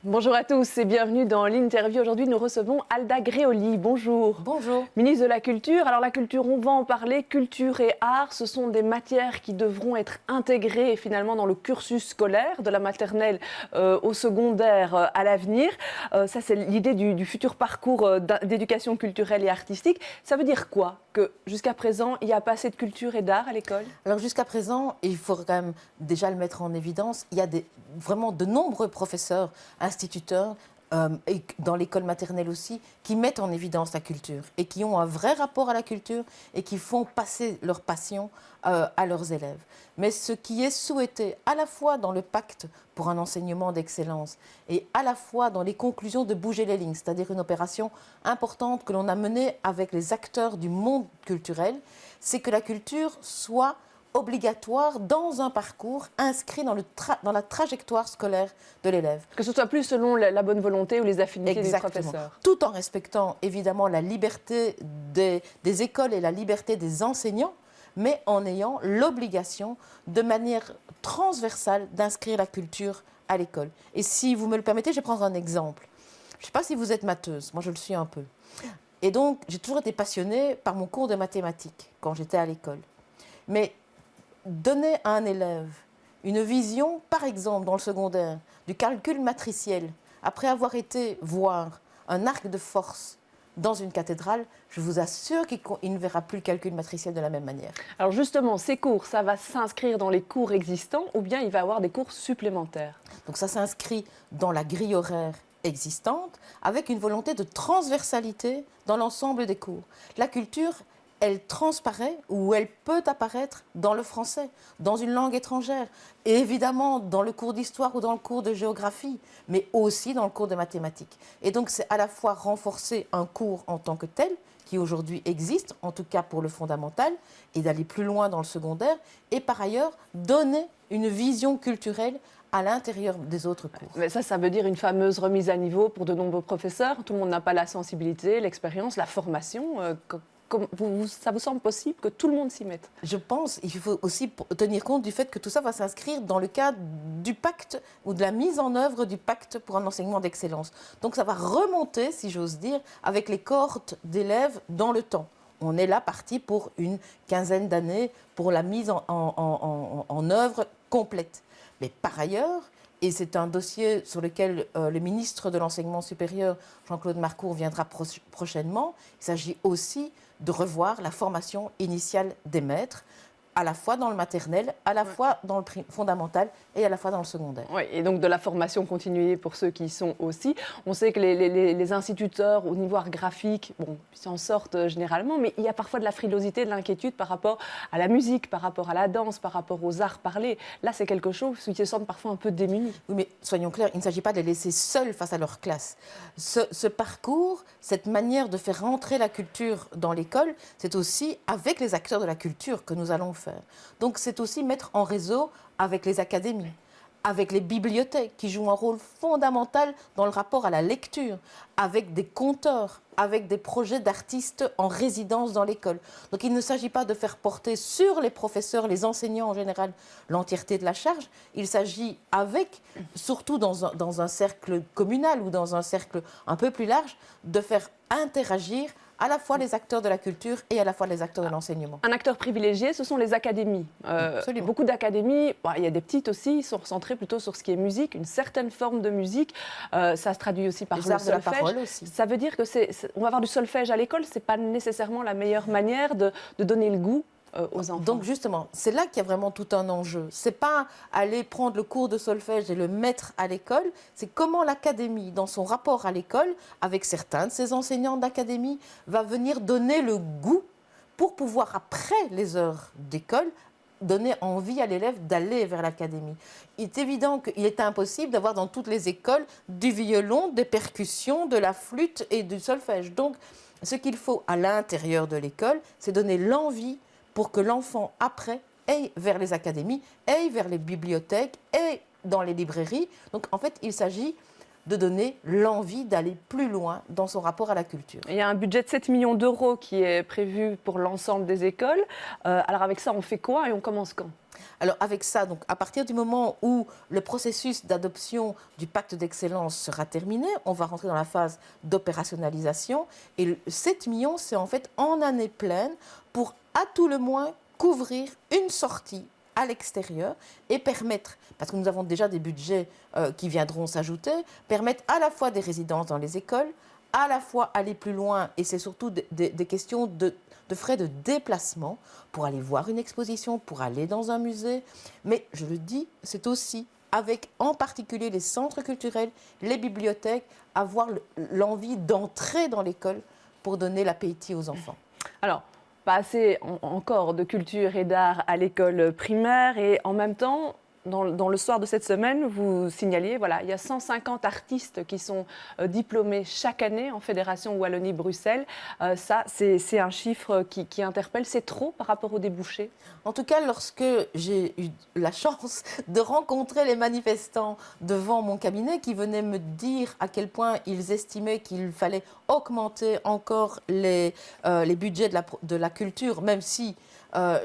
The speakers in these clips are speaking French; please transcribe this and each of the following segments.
Bonjour à tous et bienvenue dans l'interview. Aujourd'hui, nous recevons Alda Gréoli. Bonjour. Bonjour. Ministre de la Culture. Alors la culture, on va en parler. Culture et art, ce sont des matières qui devront être intégrées finalement dans le cursus scolaire, de la maternelle au secondaire à l'avenir. Ça, c'est l'idée du futur parcours d'éducation culturelle et artistique. Ça veut dire quoi? Que jusqu'à présent, il n'y a pas assez de culture et d'art à l'école? Alors jusqu'à présent, il faut quand même déjà le mettre en évidence, il y a vraiment de nombreux professeurs, instituteurs, et dans l'école maternelle aussi, qui mettent en évidence la culture et qui ont un vrai rapport à la culture et qui font passer leur passion à leurs élèves. Mais ce qui est souhaité à la fois dans le pacte pour un enseignement d'excellence et à la fois dans les conclusions de Bouger les lignes, c'est-à-dire une opération importante que l'on a menée avec les acteurs du monde culturel, c'est que la culture soit obligatoire dans un parcours inscrit dans la trajectoire scolaire de l'élève. Que ce soit plus selon la bonne volonté ou les affinités Exactement. des professeurs. Tout en respectant évidemment la liberté des écoles et la liberté des enseignants, mais en ayant l'obligation de manière transversale d'inscrire la culture à l'école. Et si vous me le permettez, je vais prendre un exemple. Je ne sais pas si vous êtes matheuse, moi je le suis un peu. Et donc j'ai toujours été passionnée par mon cours de mathématiques quand j'étais à l'école. Mais donner à un élève une vision, par exemple dans le secondaire, du calcul matriciel, après avoir été voir un arc de force dans une cathédrale, je vous assure qu'il ne verra plus le calcul matriciel de la même manière. Alors justement, ces cours, ça va s'inscrire dans les cours existants ou bien il va y avoir des cours supplémentaires? Donc ça s'inscrit dans la grille horaire existante avec une volonté de transversalité dans l'ensemble des cours. La culture, elle transparaît ou elle peut apparaître dans le français, dans une langue étrangère, et évidemment dans le cours d'histoire ou dans le cours de géographie, mais aussi dans le cours de mathématiques. Et donc c'est à la fois renforcer un cours en tant que tel, qui aujourd'hui existe, en tout cas pour le fondamental, et d'aller plus loin dans le secondaire, et par ailleurs donner une vision culturelle à l'intérieur des autres cours. Mais ça veut dire une fameuse remise à niveau pour de nombreux professeurs. Tout le monde n'a pas la sensibilité, l'expérience, la formation. Ça vous semble possible que tout le monde s'y mette? Je pense qu'il faut aussi tenir compte du fait que tout ça va s'inscrire dans le cadre du pacte ou de la mise en œuvre du pacte pour un enseignement d'excellence. Donc ça va remonter, si j'ose dire, avec les cohortes d'élèves dans le temps. On est là parti pour une quinzaine d'années pour la mise en œuvre complète. Mais par ailleurs, et c'est un dossier sur lequel le ministre de l'Enseignement supérieur, Jean-Claude Marcourt, viendra prochainement, il s'agit aussi de revoir la formation initiale des maîtres, à la fois dans le maternel, à la fois dans le fondamental et à la fois dans le secondaire. Oui, et donc de la formation continuée pour ceux qui y sont aussi. On sait que les instituteurs au niveau art graphique, bon, ils s'en sortent généralement, mais il y a parfois de la frilosité, de l'inquiétude par rapport à la musique, par rapport à la danse, par rapport aux arts parlés. Là, c'est quelque chose qui se semble parfois un peu démunis. Oui, mais soyons clairs, il ne s'agit pas de les laisser seuls face à leur classe. Ce parcours, cette manière de faire rentrer la culture dans l'école, c'est aussi avec les acteurs de la culture que nous allons le faire. Donc c'est aussi mettre en réseau avec les académies, avec les bibliothèques qui jouent un rôle fondamental dans le rapport à la lecture, avec des conteurs, avec des projets d'artistes en résidence dans l'école. Donc il ne s'agit pas de faire porter sur les professeurs, les enseignants en général, l'entièreté de la charge. Il s'agit avec, surtout dans un cercle communal ou dans un cercle un peu plus large, de faire interagir à la fois les acteurs de la culture et à la fois les acteurs de l'enseignement. Un acteur privilégié, ce sont les académies. Beaucoup d'académies, il y a des petites aussi, sont centrées plutôt sur ce qui est musique, une certaine forme de musique. Ça se traduit aussi par le solfège. De la parole aussi. Ça veut dire que on va avoir du solfège à l'école, ce n'est pas nécessairement la meilleure manière de donner le goût aux enfants. Donc justement, c'est là qu'il y a vraiment tout un enjeu. C'est pas aller prendre le cours de solfège et le mettre à l'école, c'est comment l'académie, dans son rapport à l'école, avec certains de ses enseignants d'académie, va venir donner le goût pour pouvoir, après les heures d'école, donner envie à l'élève d'aller vers l'académie. Il est évident qu'il est impossible d'avoir dans toutes les écoles du violon, des percussions, de la flûte et du solfège. Donc, ce qu'il faut à l'intérieur de l'école, c'est donner l'envie pour que l'enfant, après, aille vers les académies, aille vers les bibliothèques, aille dans les librairies. Donc, en fait, il s'agit de donner l'envie d'aller plus loin dans son rapport à la culture. Il y a un budget de 7 millions d'euros qui est prévu pour l'ensemble des écoles. Alors avec ça, on fait quoi et on commence quand ? Alors avec ça, donc, à partir du moment où le processus d'adoption du pacte d'excellence sera terminé, on va rentrer dans la phase d'opérationnalisation. Et le 7 millions, c'est en fait en année pleine pour à tout le moins couvrir une sortie à l'extérieur et permettre, parce que nous avons déjà des budgets qui viendront s'ajouter, permettre à la fois des résidences dans les écoles, à la fois aller plus loin, et c'est surtout des questions de frais de déplacement pour aller voir une exposition, pour aller dans un musée. Mais je le dis, c'est aussi avec en particulier les centres culturels, les bibliothèques, avoir l'envie d'entrer dans l'école pour donner l'appétit aux enfants. Alors, pas assez encore de culture et d'art à l'école primaire et en même temps, dans le soir de cette semaine, vous signaliez, voilà, il y a 150 artistes qui sont diplômés chaque année en Fédération Wallonie-Bruxelles. Ça, c'est un chiffre qui interpelle. C'est trop par rapport aux débouchés ? En tout cas, lorsque j'ai eu la chance de rencontrer les manifestants devant mon cabinet qui venaient me dire à quel point ils estimaient qu'il fallait augmenter encore les budgets de la culture, même si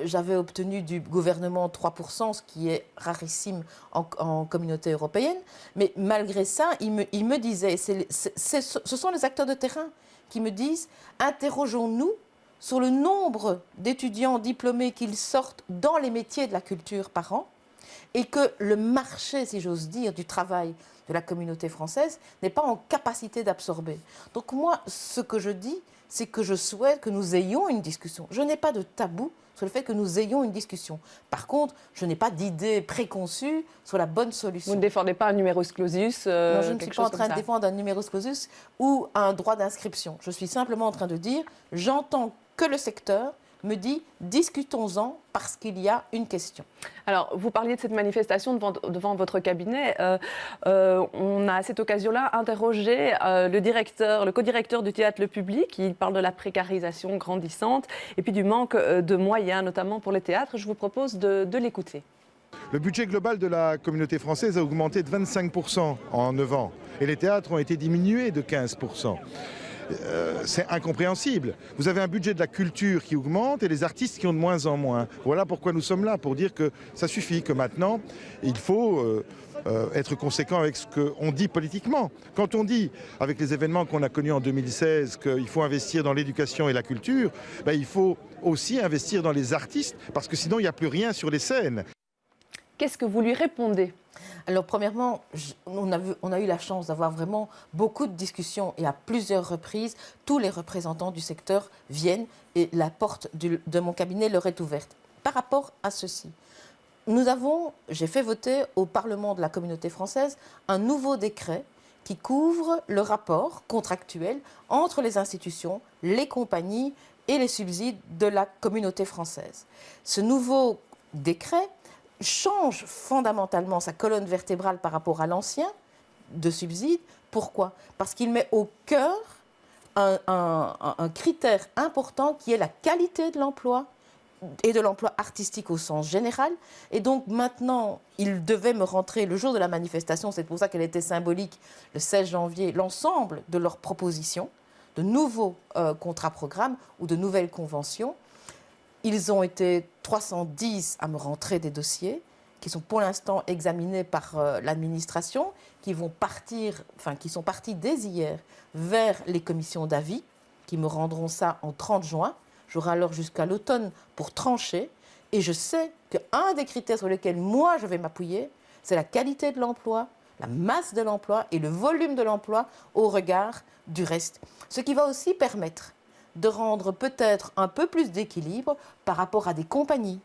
j'avais obtenu du gouvernement 3%, ce qui est rarissime en communauté européenne. Mais malgré ça, ils me disaient, ce sont les acteurs de terrain qui me disent, interrogeons-nous sur le nombre d'étudiants diplômés qu'ils sortent dans les métiers de la culture par an, et que le marché, si j'ose dire, du travail de la communauté française n'est pas en capacité d'absorber. Donc moi, ce que je dis, c'est que je souhaite que nous ayons une discussion. Je n'ai pas de tabou sur le fait que nous ayons une discussion. Par contre, je n'ai pas d'idée préconçue sur la bonne solution. Vous ne défendez pas un numerus clausus Non, je ne suis pas en train de défendre un numerus clausus ou un droit d'inscription. Je suis simplement en train de dire, j'entends que le secteur me dit discutons-en parce qu'il y a une question. Alors, vous parliez de cette manifestation devant votre cabinet. On a à cette occasion-là interrogé le co-directeur du théâtre Le Public. Il parle de la précarisation grandissante et puis du manque de moyens, notamment pour les théâtres. Je vous propose de l'écouter. Le budget global de la communauté française a augmenté de 25% en 9 ans et les théâtres ont été diminués de 15%. C'est incompréhensible. Vous avez un budget de la culture qui augmente et les artistes qui ont de moins en moins. Voilà pourquoi nous sommes là, pour dire que ça suffit, que maintenant, il faut être conséquent avec ce qu'on dit politiquement. Quand on dit, avec les événements qu'on a connus en 2016, qu'il faut investir dans l'éducation et la culture, ben, il faut aussi investir dans les artistes, parce que sinon, il n'y a plus rien sur les scènes. Qu'est-ce que vous lui répondez ? Alors, premièrement, on a eu la chance d'avoir vraiment beaucoup de discussions et à plusieurs reprises, tous les représentants du secteur viennent et la porte de mon cabinet leur est ouverte. Par rapport à ceci, j'ai fait voter au Parlement de la Communauté française un nouveau décret qui couvre le rapport contractuel entre les institutions, les compagnies et les subsides de la Communauté française. Ce nouveau décret change fondamentalement sa colonne vertébrale par rapport à l'ancien de subsides. Pourquoi ? Parce qu'il met au cœur un critère important qui est la qualité de l'emploi et de l'emploi artistique au sens général. Et donc maintenant, il devait me rentrer le jour de la manifestation, c'est pour ça qu'elle était symbolique, le 16 janvier, l'ensemble de leurs propositions, de nouveaux contrats-programmes ou de nouvelles conventions. Ils ont été 310 à me rentrer des dossiers qui sont pour l'instant examinés par l'administration, qui sont partis dès hier vers les commissions d'avis, qui me rendront ça en 30 juin. J'aurai alors jusqu'à l'automne pour trancher. Et je sais qu'un des critères sur lesquels moi je vais m'appuyer, c'est la qualité de l'emploi, la masse de l'emploi et le volume de l'emploi au regard du reste. Ce qui va aussi permettre de rendre peut-être un peu plus d'équilibre par rapport à des compagnies,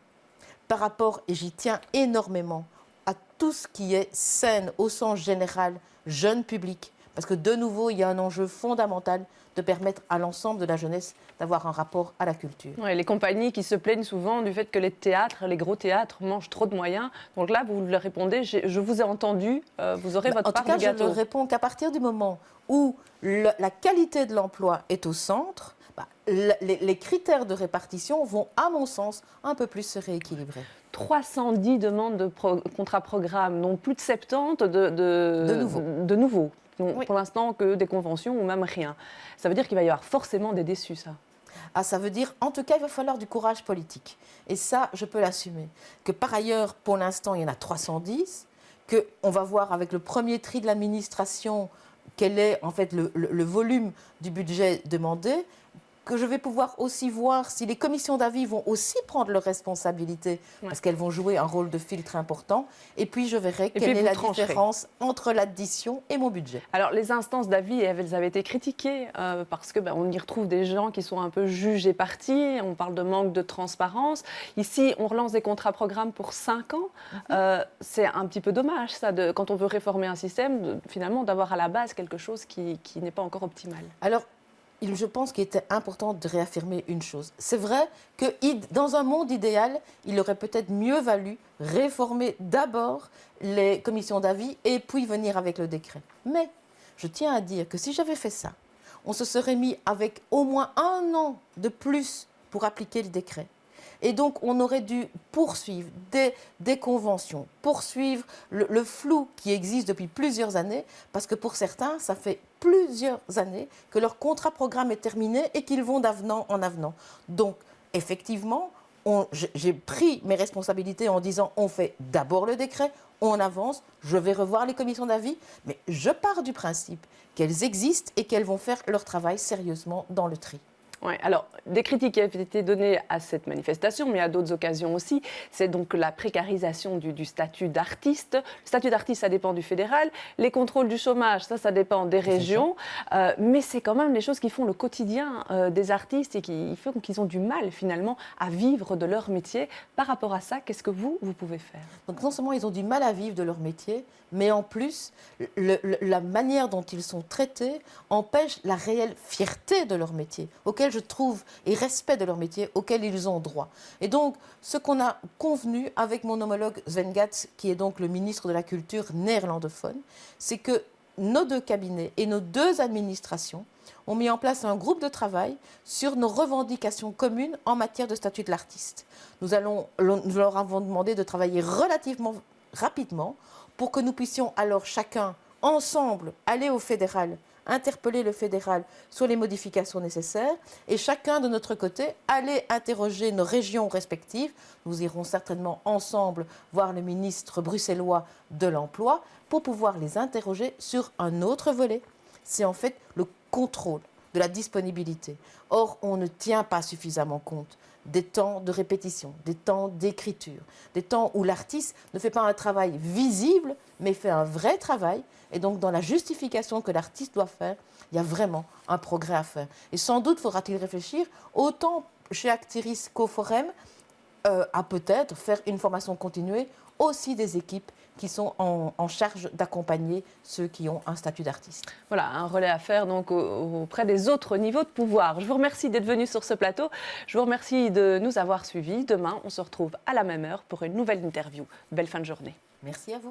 par rapport, et j'y tiens énormément, à tout ce qui est scène au sens général, jeune public. Parce que de nouveau, il y a un enjeu fondamental de permettre à l'ensemble de la jeunesse d'avoir un rapport à la culture. Ouais, les compagnies qui se plaignent souvent du fait que les théâtres, les gros théâtres, mangent trop de moyens. Donc là, vous leur répondez, je vous ai entendu, vous aurez votre part du gâteau. En tout cas, je leur réponds qu'à partir du moment où la qualité de l'emploi est au centre, les critères de répartition vont, à mon sens, un peu plus se rééquilibrer. 310 demandes de contrats programmes, donc plus de 70 de nouveaux. n'ont Oui. pour l'instant que des conventions ou même rien. Ça veut dire qu'il va y avoir forcément des déçus, ça. Ah, ça veut dire, en tout cas, il va falloir du courage politique. Et ça, je peux l'assumer. Que par ailleurs, pour l'instant, il y en a 310, qu'on va voir avec le premier tri de l'administration quel est en fait le volume du budget demandé, que je vais pouvoir aussi voir si les commissions d'avis vont aussi prendre leurs responsabilités, parce qu'elles vont jouer un rôle de filtre important. Et puis, je verrai quelle est la différence entre l'addition et mon budget. Alors, les instances d'avis, elles avaient été critiquées parce que on y retrouve des gens qui sont un peu juges et partis. On parle de manque de transparence. Ici, on relance des contrats-programmes pour 5 ans. C'est un petit peu dommage, ça, quand on veut réformer un système, finalement, d'avoir à la base quelque chose qui n'est pas encore optimal. Alors, je pense qu'il était important de réaffirmer une chose. C'est vrai que dans un monde idéal, il aurait peut-être mieux valu réformer d'abord les commissions d'avis et puis venir avec le décret. Mais je tiens à dire que si j'avais fait ça, on se serait mis avec au moins 1 an de plus pour appliquer le décret. Et donc, on aurait dû poursuivre des conventions, poursuivre le flou qui existe depuis plusieurs années, parce que pour certains, ça fait plusieurs années que leur contrat-programme est terminé et qu'ils vont d'avenant en avenant. Donc, effectivement, j'ai pris mes responsabilités en disant on fait d'abord le décret, on avance, je vais revoir les commissions d'avis, mais je pars du principe qu'elles existent et qu'elles vont faire leur travail sérieusement dans le tri. Ouais, alors, des critiques avaient été données à cette manifestation, mais à d'autres occasions aussi. C'est donc la précarisation du statut d'artiste. Le statut d'artiste, ça dépend du fédéral. Les contrôles du chômage, ça dépend des régions. Mais c'est quand même les choses qui font le quotidien des artistes et qui font qu'ils ont du mal, finalement, à vivre de leur métier. Par rapport à ça, qu'est-ce que vous pouvez faire? Donc, non seulement ils ont du mal à vivre de leur métier, mais en plus, la manière dont ils sont traités empêche la réelle fierté de leur métier, auquel je trouve, et respect de leur métier, auquel ils ont droit. Et donc, ce qu'on a convenu avec mon homologue Sven Gatz, qui est donc le ministre de la Culture néerlandophone, c'est que nos 2 cabinets et nos 2 administrations ont mis en place un groupe de travail sur nos revendications communes en matière de statut de l'artiste. Nous leur avons demandé de travailler relativement rapidement pour que nous puissions alors chacun, ensemble, aller au fédéral, interpeller le fédéral sur les modifications nécessaires et chacun de notre côté aller interroger nos régions respectives. Nous irons certainement ensemble voir le ministre bruxellois de l'Emploi pour pouvoir les interroger sur un autre volet. C'est en fait le contrôle de la disponibilité. Or, on ne tient pas suffisamment compte des temps de répétition, des temps d'écriture, des temps où l'artiste ne fait pas un travail visible, mais fait un vrai travail. Et donc, dans la justification que l'artiste doit faire, il y a vraiment un progrès à faire. Et sans doute faudra-t-il réfléchir, autant chez Actiris qu'au Forum, à peut-être faire une formation continuée, aussi des équipes qui sont en charge d'accompagner ceux qui ont un statut d'artiste. Voilà, un relais à faire donc auprès des autres niveaux de pouvoir. Je vous remercie d'être venu sur ce plateau. Je vous remercie de nous avoir suivis. Demain, on se retrouve à la même heure pour une nouvelle interview. Belle fin de journée. Merci à vous.